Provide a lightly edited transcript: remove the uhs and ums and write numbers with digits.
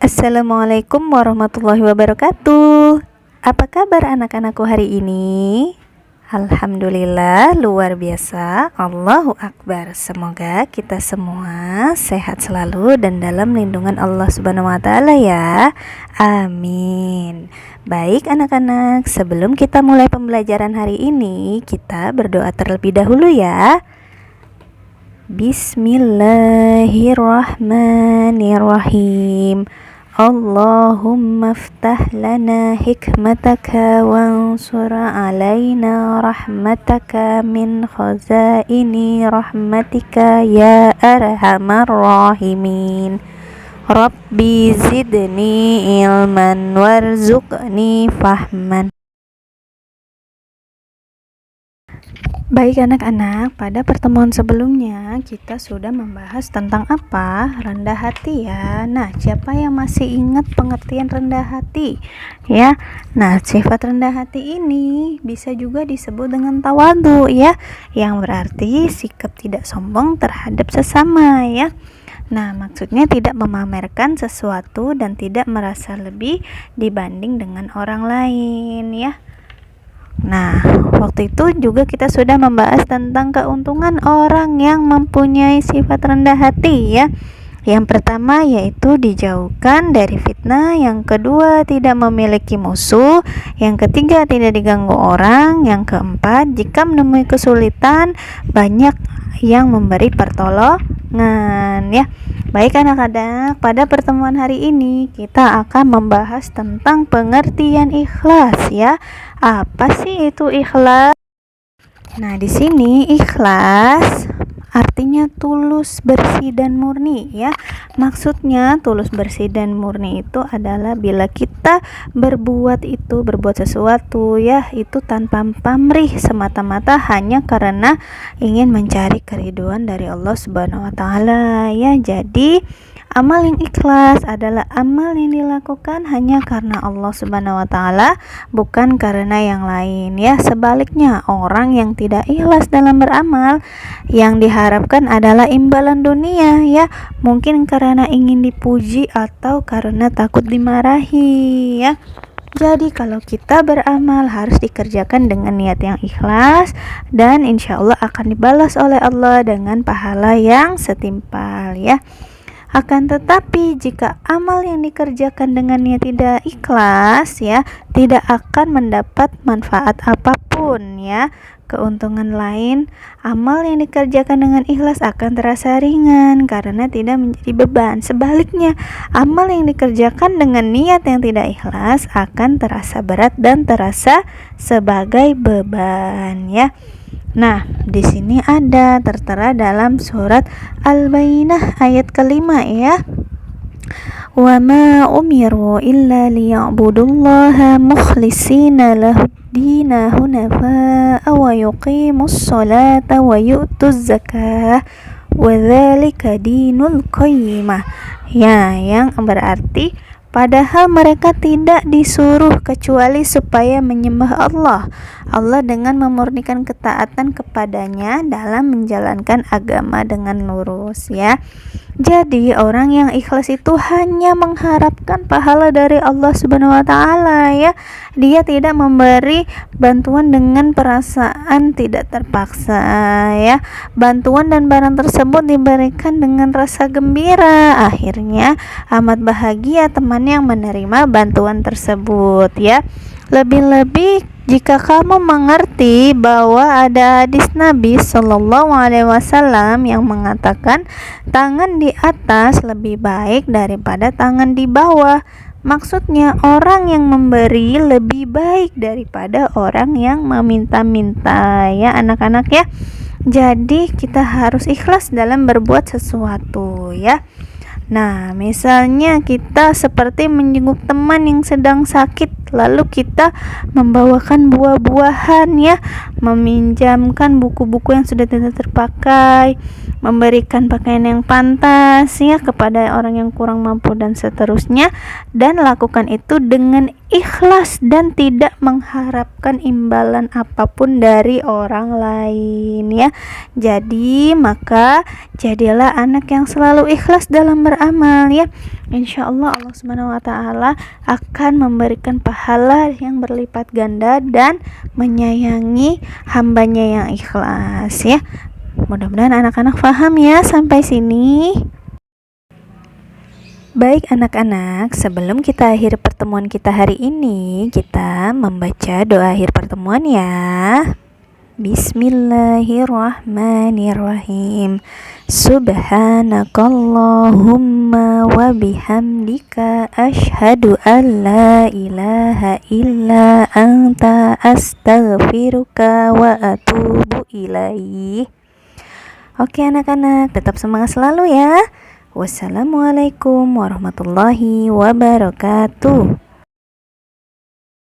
Assalamualaikum warahmatullahi wabarakatuh. Apa kabar anak-anakku hari ini? Alhamdulillah, luar biasa. Allahu Akbar. Semoga kita semua sehat selalu dan dalam lindungan Allah Subhanahu wa taala ya. Amin. Baik anak-anak, sebelum kita mulai pembelajaran hari ini, kita berdoa terlebih dahulu ya. Bismillahirrahmanirrahim. Allahumma ftah lana hikmataka wansur alaina rahmataka min khazaini rahmatika ya arhamar rahimin. Rabbi zidni ilman warzuqni fahman. Baik anak-anak, pada pertemuan sebelumnya kita sudah membahas tentang apa? Rendah hati ya. Nah, siapa yang masih ingat pengertian rendah hati? Ya. Nah, sifat rendah hati ini bisa juga disebut dengan tawadhu ya, yang berarti sikap tidak sombong terhadap sesama ya. Nah, maksudnya tidak memamerkan sesuatu dan tidak merasa lebih dibanding dengan orang lain ya. Nah, waktu itu juga kita sudah membahas tentang keuntungan orang yang mempunyai sifat rendah hati ya. Yang pertama yaitu dijauhkan dari fitnah, yang kedua tidak memiliki musuh, yang ketiga tidak diganggu orang, yang keempat jika menemui kesulitan banyak yang memberi pertolongan ya. Baik anak-anak, pada pertemuan hari ini kita akan membahas tentang pengertian ikhlas ya. Apa sih itu ikhlas? Nah, di sini ikhlas artinya tulus, bersih dan murni ya. Maksudnya tulus, bersih dan murni itu adalah bila kita berbuat sesuatu ya, itu tanpa pamrih, semata-mata hanya karena ingin mencari keridhaan dari Allah Subhanahu wa taala ya. Jadi amal yang ikhlas adalah amal yang dilakukan hanya karena Allah Subhanahu wa taala, bukan karena yang lain ya. Sebaliknya, orang yang tidak ikhlas dalam beramal, yang diharapkan adalah imbalan dunia ya, mungkin karena ingin dipuji atau karena takut dimarahi ya. Jadi kalau kita beramal harus dikerjakan dengan niat yang ikhlas, dan insya Allah akan dibalas oleh Allah dengan pahala yang setimpal ya. Akan tetapi jika amal yang dikerjakan dengan niat tidak ikhlas ya, tidak akan mendapat manfaat apapun ya. Keuntungan lain, amal yang dikerjakan dengan ikhlas akan terasa ringan karena tidak menjadi beban. Sebaliknya, amal yang dikerjakan dengan niat yang tidak ikhlas akan terasa berat dan terasa sebagai beban ya. Nah, di sini ada tertera dalam surat Al-Bayyinah ayat kelima ya. Wa ma umiru illa liya'budullaha mukhlishina lahud-dina hunafa'a wa yuqimus sholata wa yu'tuz zakah wa dzalika dinul qayyimah. Ya, yang berarti padahal mereka tidak disuruh kecuali supaya menyembah Allah dengan memurnikan ketaatan kepadanya dalam menjalankan agama dengan lurus ya. Jadi orang yang ikhlas itu hanya mengharapkan pahala dari Allah Subhanahu wa taala ya. Dia tidak memberi bantuan dengan perasaan tidak terpaksa ya. Bantuan dan barang tersebut diberikan dengan rasa gembira. Akhirnya amat bahagia teman yang menerima bantuan tersebut ya. Lebih-lebih jika kamu mengerti bahwa ada hadis Nabi Shallallahu Alaihi Wasallam yang mengatakan tangan di atas lebih baik daripada tangan di bawah. Maksudnya orang yang memberi lebih baik daripada orang yang meminta-minta ya anak-anak ya. Jadi kita harus ikhlas dalam berbuat sesuatu ya. Nah, misalnya kita seperti menjenguk teman yang sedang sakit, lalu kita membawakan buah-buahan ya, meminjamkan buku-buku yang sudah tidak terpakai, memberikan pakaian yang pantas ya kepada orang yang kurang mampu dan seterusnya, dan lakukan itu dengan ikhlas dan tidak mengharapkan imbalan apapun dari orang lain ya. Jadi maka jadilah anak yang selalu ikhlas dalam beramal ya. Insya Allah Allah Subhanahu wa taala akan memberikan pahala yang berlipat ganda dan menyayangi hambanya yang ikhlas ya. Mudah-mudahan anak-anak paham ya sampai sini. Baik anak-anak, sebelum kita akhiri pertemuan kita hari ini, kita membaca doa akhir pertemuan ya. Bismillahirrahmanirrahim. Subhanakallahumma wa bihamdika asyhadu an la ilaha illa anta astaghfiruka wa atubu ilaih. Oke anak-anak, tetap semangat selalu ya. Wassalamualaikum warahmatullahi wabarakatuh.